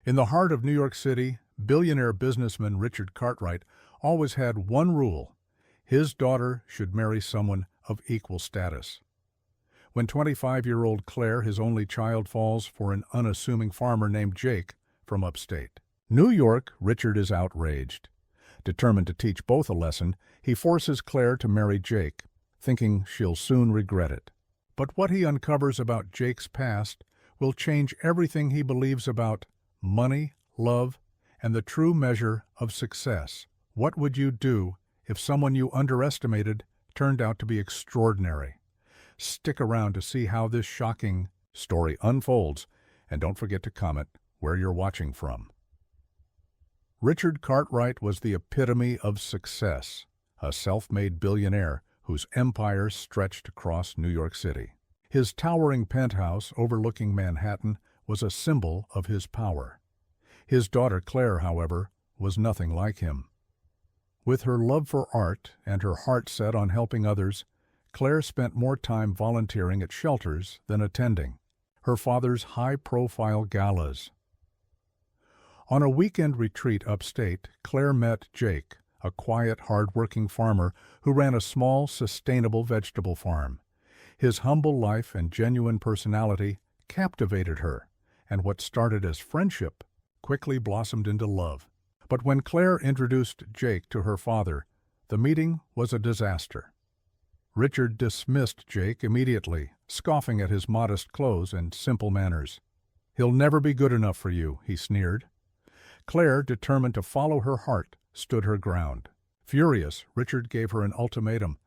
In the heart of New York City, billionaire businessman Richard Cartwright always had one rule: his daughter should marry someone of equal status. When 25-year-old Claire, his only child, falls for an unassuming farmer named Jake from upstate New York, Richard is outraged. Determined to teach both a lesson, he forces Claire to marry Jake, thinking she'll soon regret it. But what he uncovers about Jake's past will change everything he believes about money, love, and the true measure of success. What would you do if someone you underestimated turned out to be extraordinary? Stick around to see how this shocking story unfolds, and don't forget to comment where you're watching from. Richard Cartwright was the epitome of success, a self-made billionaire whose empire stretched across New York City. His towering penthouse overlooking Manhattan was a symbol of his power. His daughter Claire, however, was nothing like him. With her love for art and her heart set on helping others, Claire spent more time volunteering at shelters than attending her father's high-profile galas. On a weekend retreat upstate, Claire met Jake, a quiet, hard-working farmer who ran a small, sustainable vegetable farm. His humble life and genuine personality captivated her, and what started as friendship quickly blossomed into love. But when Claire introduced Jake to her father, the meeting was a disaster. Richard dismissed Jake immediately, scoffing at his modest clothes and simple manners. "He'll never be good enough for you," he sneered. Claire, determined to follow her heart, stood her ground. Furious, Richard gave her an ultimatum: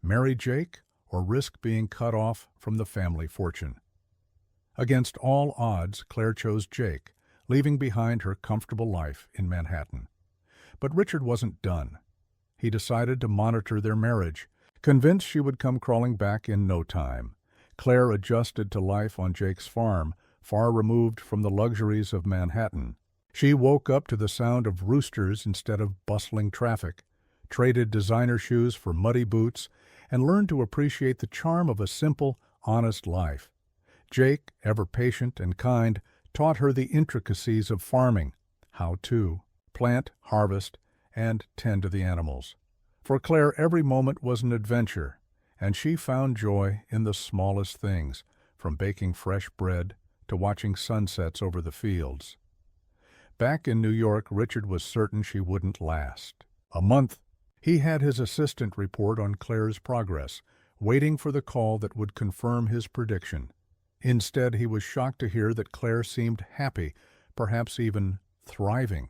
marry Jake or risk being cut off from the family fortune. Against all odds, Claire chose Jake, leaving behind her comfortable life in Manhattan. But Richard wasn't done. He decided to monitor their marriage, convinced she would come crawling back in no time. Claire adjusted to life on Jake's farm, far removed from the luxuries of Manhattan. She woke up to the sound of roosters instead of bustling traffic, traded designer shoes for muddy boots, and learned to appreciate the charm of a simple, honest life. Jake, ever patient and kind, taught her the intricacies of farming, how to plant, harvest, and tend to the animals. For Claire, every moment was an adventure, and she found joy in the smallest things, from baking fresh bread to watching sunsets over the fields. Back in New York, Richard was certain she wouldn't last. A month, he had his assistant report on Claire's progress, waiting for the call that would confirm his prediction. Instead, he was shocked to hear that Claire seemed happy, perhaps even thriving.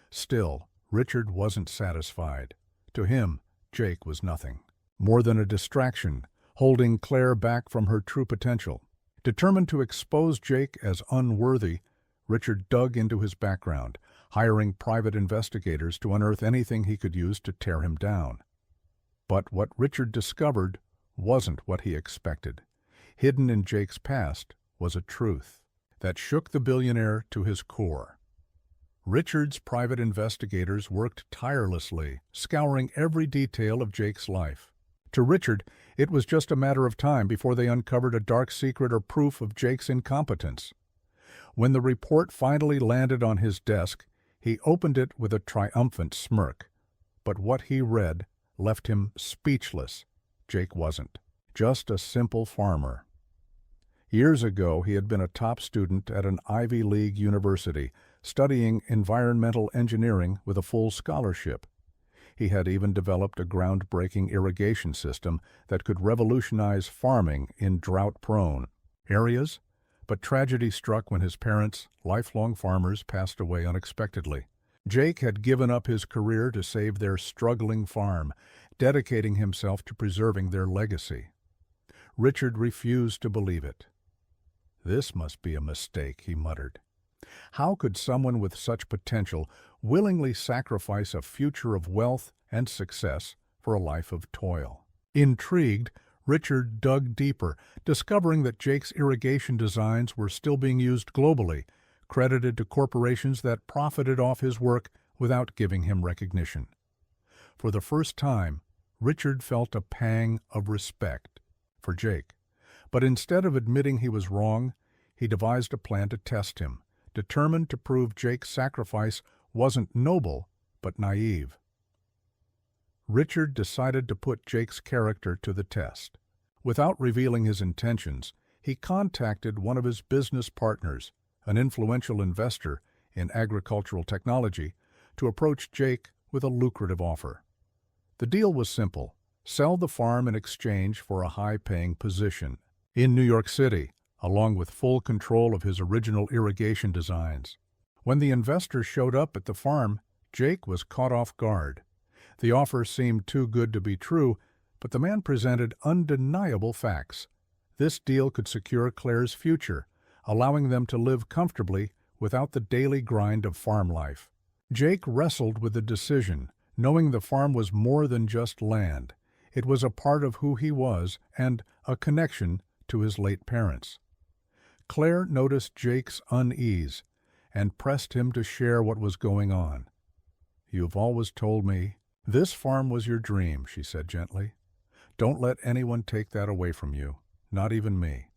Still, Richard wasn't satisfied. To him, Jake was nothing more than a distraction, holding Claire back from her true potential. Determined to expose Jake as unworthy, Richard dug into his background, hiring private investigators to unearth anything he could use to tear him down. But what Richard discovered wasn't what he expected. Hidden in Jake's past was a truth that shook the billionaire to his core. Richard's private investigators worked tirelessly, scouring every detail of Jake's life. To Richard, it was just a matter of time before they uncovered a dark secret or proof of Jake's incompetence. When the report finally landed on his desk, he opened it with a triumphant smirk. But what he read left him speechless. Jake wasn't just a simple farmer. Years ago, he had been a top student at an Ivy League university, studying environmental engineering with a full scholarship. He had even developed a groundbreaking irrigation system that could revolutionize farming in drought-prone areas. But tragedy struck when his parents, lifelong farmers, passed away unexpectedly. Jake had given up his career to save their struggling farm, dedicating himself to preserving their legacy. Richard refused to believe it. "This must be a mistake," he muttered. How could someone with such potential willingly sacrifice a future of wealth and success for a life of toil? Intrigued, Richard dug deeper, discovering that Jake's irrigation designs were still being used globally, credited to corporations that profited off his work without giving him recognition. For the first time, Richard felt a pang of respect for Jake. But instead of admitting he was wrong, he devised a plan to test him, determined to prove Jake's sacrifice wasn't noble, but naive. Richard decided to put Jake's character to the test. Without revealing his intentions, he contacted one of his business partners, an influential investor in agricultural technology, to approach Jake with a lucrative offer. The deal was simple: sell the farm in exchange for a high-paying position in New York City, along with full control of his original irrigation designs. When the investor showed up at the farm, Jake was caught off guard. The offer seemed too good to be true, but the man presented undeniable facts. This deal could secure Claire's future, allowing them to live comfortably without the daily grind of farm life. Jake wrestled with the decision, knowing the farm was more than just land. It was a part of who he was and a connection to his late parents. Claire noticed Jake's unease and pressed him to share what was going on. "You've always told me this farm was your dream," she said gently. "Don't let anyone take that away from you, not even me."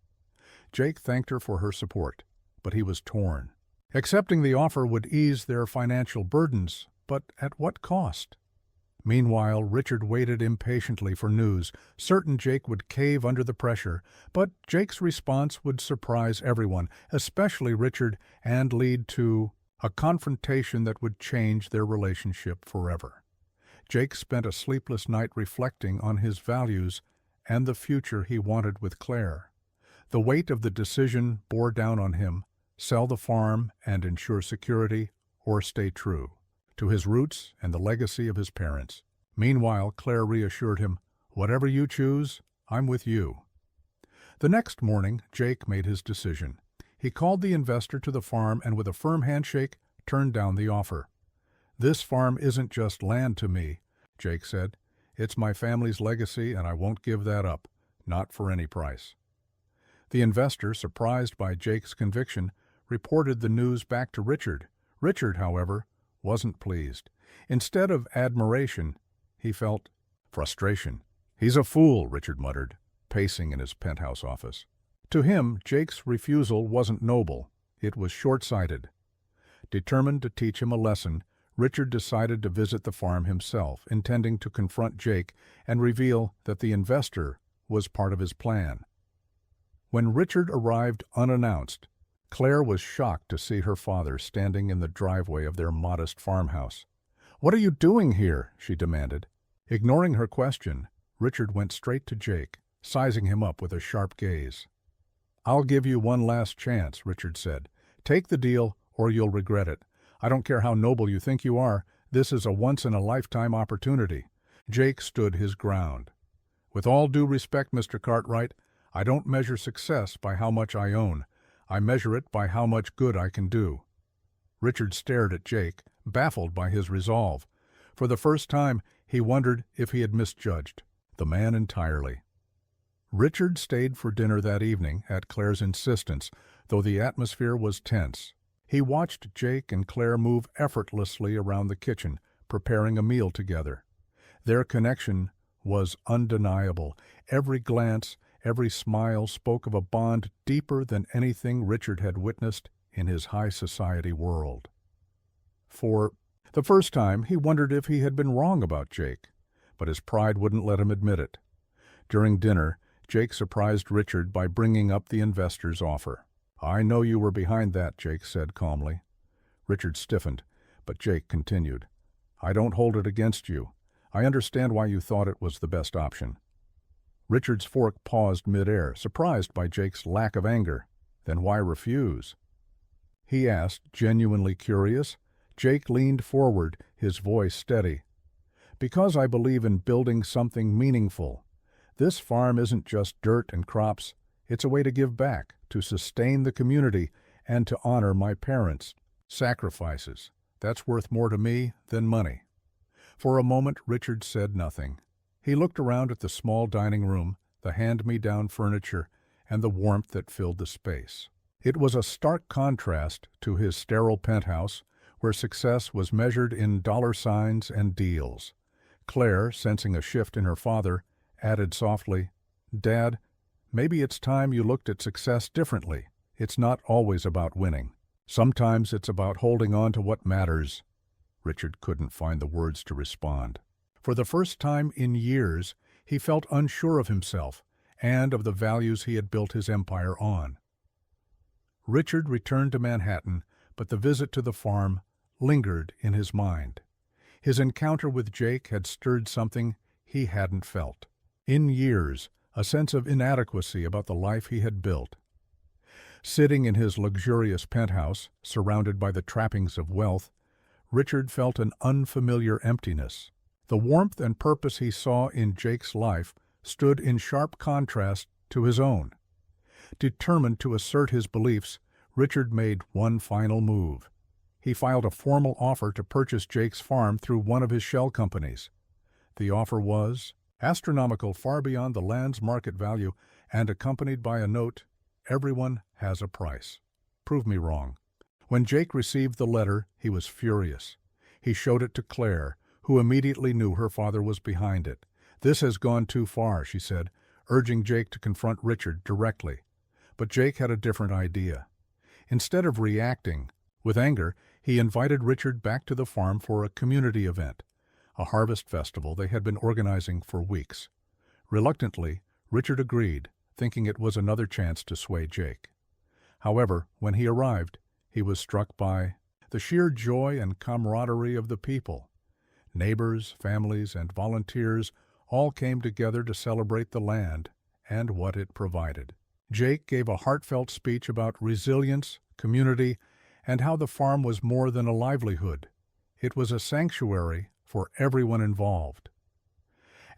Jake thanked her for her support, but he was torn. Accepting the offer would ease their financial burdens, but at what cost? Meanwhile, Richard waited impatiently for news, certain Jake would cave under the pressure, but Jake's response would surprise everyone, especially Richard, and lead to a confrontation that would change their relationship forever. Jake spent a sleepless night reflecting on his values and the future he wanted with Claire. The weight of the decision bore down on him: sell the farm and ensure security, or stay true to his roots and the legacy of his parents. Meanwhile, Claire reassured him, "Whatever you choose, I'm with you." The next morning, Jake made his decision. He called the investor to the farm and with a firm handshake, turned down the offer. "This farm isn't just land to me," Jake said. "It's my family's legacy and I won't give that up, not for any price." The investor, surprised by Jake's conviction, reported the news back to Richard. Richard, however, wasn't pleased. Instead of admiration, he felt frustration. "He's a fool," Richard muttered, pacing in his penthouse office. To him, Jake's refusal wasn't noble. It was short-sighted. Determined to teach him a lesson, Richard decided to visit the farm himself, intending to confront Jake and reveal that the investor was part of his plan. When Richard arrived unannounced, Claire was shocked to see her father standing in the driveway of their modest farmhouse. "What are you doing here?" she demanded. Ignoring her question, Richard went straight to Jake, sizing him up with a sharp gaze. "I'll give you one last chance," Richard said. "Take the deal or you'll regret it. I don't care how noble you think you are, this is a once-in-a-lifetime opportunity." Jake stood his ground. "With all due respect, Mr. Cartwright, I don't measure success by how much I own. I measure it by how much good I can do." Richard stared at Jake, baffled by his resolve. For the first time, he wondered if he had misjudged the man entirely. Richard stayed for dinner that evening at Claire's insistence, though the atmosphere was tense. He watched Jake and Claire move effortlessly around the kitchen, preparing a meal together. Their connection was undeniable. Every glance, every smile spoke of a bond deeper than anything Richard had witnessed in his high society world. For the first time, he wondered if he had been wrong about Jake, but his pride wouldn't let him admit it. During dinner, Jake surprised Richard by bringing up the investor's offer. "I know you were behind that," Jake said calmly. Richard stiffened, but Jake continued. "I don't hold it against you. I understand why you thought it was the best option." Richard's fork paused midair, surprised by Jake's lack of anger. Then why refuse? He asked, genuinely curious. Jake leaned forward, his voice steady. "Because I believe in building something meaningful. This farm isn't just dirt and crops. It's a way to give back, to sustain the community, and to honor my parents' sacrifices. That's worth more to me than money." For a moment, Richard said nothing. He looked around at the small dining room, the hand-me-down furniture, and the warmth that filled the space. It was a stark contrast to his sterile penthouse, where success was measured in dollar signs and deals. Claire, sensing a shift in her father, added softly, "Dad, maybe it's time you looked at success differently. It's not always about winning." Sometimes it's about holding on to what matters. Richard couldn't find the words to respond. For the first time in years, he felt unsure of himself and of the values he had built his empire on. Richard returned to Manhattan, but the visit to the farm lingered in his mind. His encounter with Jake had stirred something he hadn't felt in years, a sense of inadequacy about the life he had built. Sitting in his luxurious penthouse, surrounded by the trappings of wealth, Richard felt an unfamiliar emptiness. The warmth and purpose he saw in Jake's life stood in sharp contrast to his own. Determined to assert his beliefs, Richard made one final move. He filed a formal offer to purchase Jake's farm through one of his shell companies. The offer was astronomical, far beyond the land's market value, and accompanied by a note, "Everyone has a price. Prove me wrong." When Jake received the letter, he was furious. He showed it to Claire, who immediately knew her father was behind it. "This has gone too far," she said, urging Jake to confront Richard directly. But Jake had a different idea. Instead of reacting with anger, he invited Richard back to the farm for a community event, a harvest festival they had been organizing for weeks. Reluctantly, Richard agreed, thinking it was another chance to sway Jake. However, when he arrived, he was struck by the sheer joy and camaraderie of the people. Neighbors, families, and volunteers all came together to celebrate the land and what it provided. Jake gave a heartfelt speech about resilience, community, and how the farm was more than a livelihood. It was a sanctuary for everyone involved.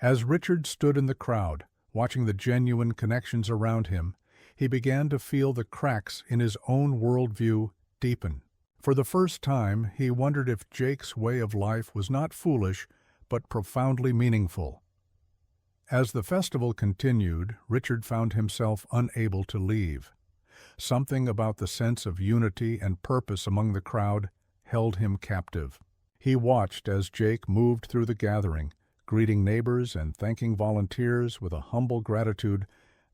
As Richard stood in the crowd, watching the genuine connections around him, he began to feel the cracks in his own worldview deepen. For the first time, he wondered if Jake's way of life was not foolish, but profoundly meaningful. As the festival continued, Richard found himself unable to leave. Something about the sense of unity and purpose among the crowd held him captive. He watched as Jake moved through the gathering, greeting neighbors and thanking volunteers with a humble gratitude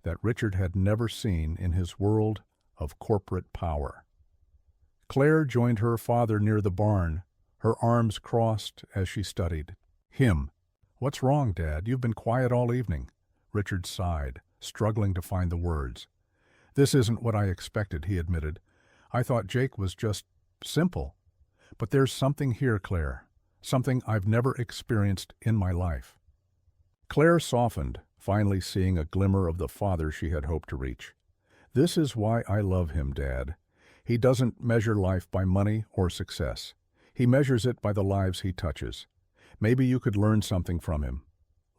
that Richard had never seen in his world of corporate power. Claire joined her father near the barn, her arms crossed as she studied. "Him. What's wrong, Dad? You've been quiet all evening." Richard sighed, struggling to find the words. "This isn't what I expected," he admitted. "I thought Jake was just simple. But there's something here, Claire, something I've never experienced in my life." Claire softened, finally seeing a glimmer of the father she had hoped to reach. "This is why I love him, Dad. He doesn't measure life by money or success. He measures it by the lives he touches. Maybe you could learn something from him."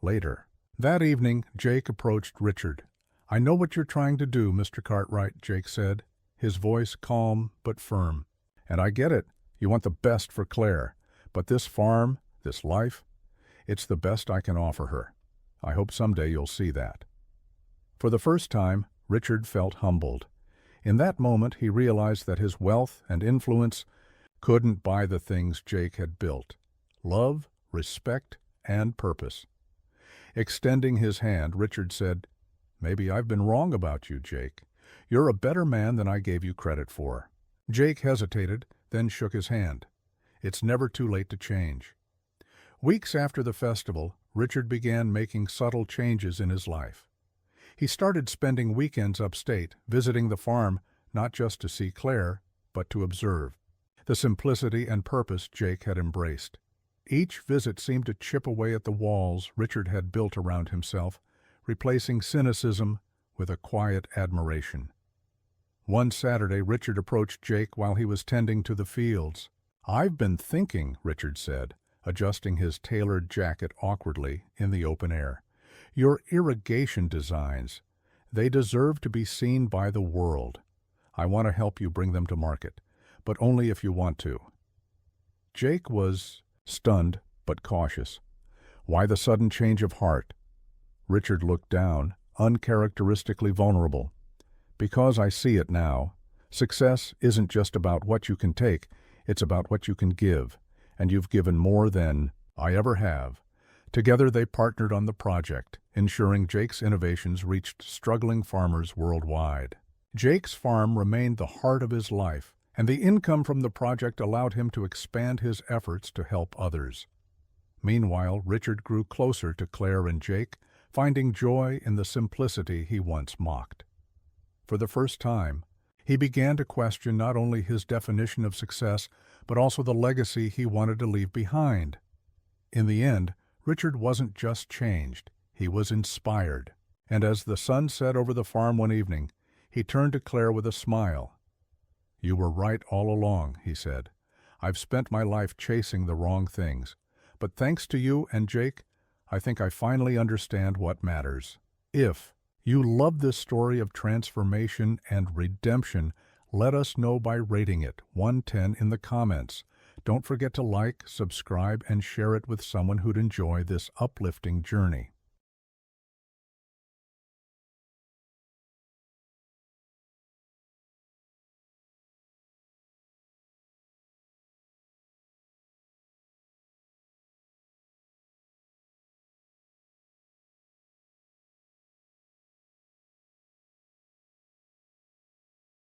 Later. That evening, Jake approached Richard. "I know what you're trying to do, Mr. Cartwright," Jake said, his voice calm but firm. "And I get it. You want the best for Claire. But this farm, this life, it's the best I can offer her. I hope someday you'll see that." For the first time, Richard felt humbled. In that moment, he realized that his wealth and influence couldn't buy the things Jake had built: love, respect, and purpose. Extending his hand, Richard said, "Maybe I've been wrong about you, Jake. You're a better man than I gave you credit for." Jake hesitated, then shook his hand. It's never too late to change. Weeks after the festival, Richard began making subtle changes in his life. He started spending weekends upstate, visiting the farm, not just to see Claire, but to observe the simplicity and purpose Jake had embraced. Each visit seemed to chip away at the walls Richard had built around himself, replacing cynicism with a quiet admiration. One Saturday, Richard approached Jake while he was tending to the fields. "I've been thinking," Richard said, adjusting his tailored jacket awkwardly in the open air. "Your irrigation designs, they deserve to be seen by the world. I want to help you bring them to market, but only if you want to." Jake was stunned but cautious. Why the sudden change of heart? Richard looked down, uncharacteristically vulnerable. "Because I see it now. Success isn't just about what you can take, it's about what you can give, and you've given more than I ever have." Together they partnered on the project, ensuring Jake's innovations reached struggling farmers worldwide. Jake's farm remained the heart of his life, and the income from the project allowed him to expand his efforts to help others. Meanwhile, Richard grew closer to Claire and Jake, finding joy in the simplicity he once mocked. For the first time, he began to question not only his definition of success, but also the legacy he wanted to leave behind. In the end, Richard wasn't just changed, he was inspired. And as the sun set over the farm one evening, he turned to Claire with a smile. "You were right all along," he said. "I've spent my life chasing the wrong things. But thanks to you and Jake, I think I finally understand what matters." If you love this story of transformation and redemption, let us know by rating it 110 in the comments. Don't forget to like, subscribe, and share it with someone who'd enjoy this uplifting journey.